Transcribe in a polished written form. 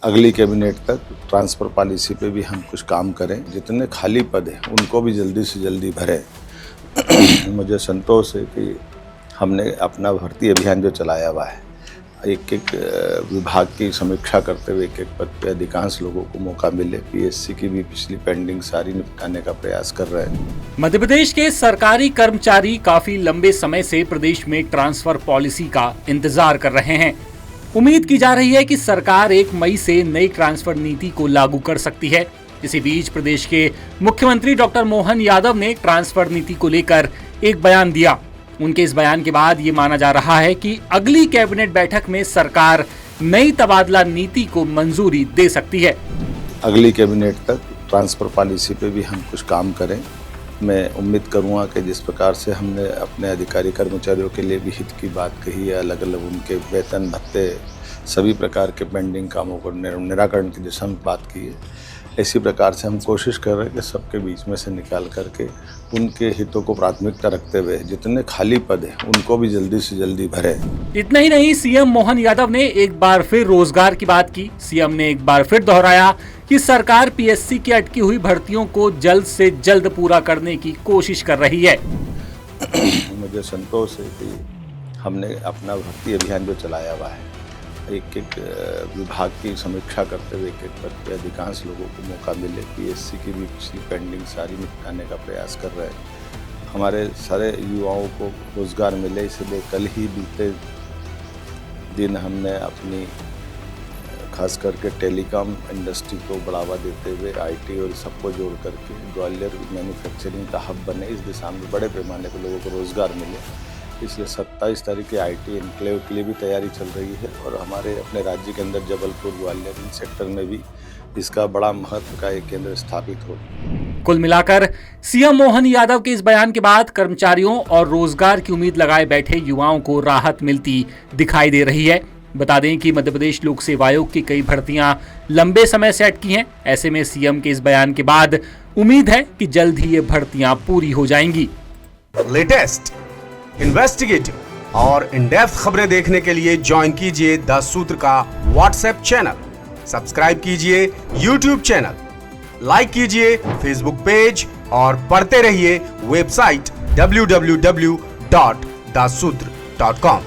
अगली कैबिनेट तक transfer policy पे भी हम कुछ काम करें, जितने खाली पद हैं उनको भी जल्दी से जल्दी भरें। मुझे संतोष है कि हमने अपना भर्ती अभियान जो चलाया हुआ है, एक एक विभाग की समीक्षा करते हुए एक एक पद पे अधिकांश लोगों को मौका मिले। पीएससी की भी पिछली पेंडिंग सारी निपटाने का प्रयास कर रहे हैं। मध्य प्रदेश के सरकारी कर्मचारी काफी लंबे समय से प्रदेश में ट्रांसफर पॉलिसी का इंतजार कर रहे हैं। उम्मीद की जा रही है कि सरकार 1 मई से नई ट्रांसफर नीति को लागू कर सकती है। इसी बीच प्रदेश के मुख्यमंत्री डॉक्टर मोहन यादव ने ट्रांसफर नीति को लेकर एक बयान दिया। उनके इस बयान के बाद ये माना जा रहा है कि अगली कैबिनेट बैठक में सरकार नई तबादला नीति को मंजूरी दे सकती है। अगली कैबिनेट तक ट्रांसफ़र पॉलिसी पे भी हम कुछ काम करें। मैं उम्मीद करूँगा कि जिस प्रकार से हमने अपने अधिकारी कर्मचारियों के लिए भी हित की बात कही है, अलग अलग उनके वेतन भत्ते सभी प्रकार के पेंडिंग कामों को निराकरण की जैसे हम बात की है, इसी प्रकार से हम कोशिश कर रहे हैं कि सबके बीच में से निकाल करके उनके हितों को प्राथमिकता रखते हुए जितने खाली पद हैं उनको भी जल्दी से जल्दी भरें। इतना ही नहीं, सीएम मोहन यादव ने एक बार फिर रोजगार की बात की। सीएम ने एक बार फिर दोहराया कि सरकार पीएससी की अटकी हुई भर्तियों को जल्द से जल्द पूरा करने की कोशिश कर रही है। मुझे संतोष है कि हमने अपना भर्ती अभियान जो चलाया हुआ है, एक एक विभाग की समीक्षा करते हुए एक एक पद पे अधिकांश लोगों को मौका मिले। पीएससी की भी पिछली पेंडिंग सारी निपटाने का प्रयास कर रहे हैं। हमारे सारे युवाओं को रोजगार मिले, इसलिए कल ही बीते दिन हमने अपनी खास करके टेलीकॉम इंडस्ट्री को बढ़ावा देते हुए आईटी और सबको जोड़ करके ग्वालियर मैन्युफैक्चरिंग का हब बने, इस दिशा में बड़े पैमाने पर लोगों को रोजगार मिले। इसलिए 27 तारीख के आईटी एनक्लेव के लिए भी तैयारी चल रही है और हमारे अपने राज्य के अंदर जबलपुर, ग्वालियर इन सेक्टर में भी इसका बड़ा महत्व का एक केंद्र स्थापित हो। कुल मिलाकर सीएम मोहन यादव के इस बयान के बाद कर्मचारियों और रोजगार की उम्मीद लगाए बैठे युवाओं को राहत मिलती दिखाई दे रही है। बता दें कि मध्य प्रदेश लोक सेवा आयोग की कई भर्तियां लंबे समय से अटकी हैं। ऐसे में सीएम के इस बयान के बाद उम्मीद है कि जल्द ही ये भर्तियां पूरी हो जाएंगी। लेटेस्ट इन्वेस्टिगेटिव और इन डेप्थ खबरें देखने के लिए ज्वाइन कीजिए द सूत्र का व्हाट्सएप चैनल, सब्सक्राइब कीजिए यूट्यूब चैनल, लाइक कीजिए फेसबुक पेज और पढ़ते रहिए वेबसाइट www.dasudr.com।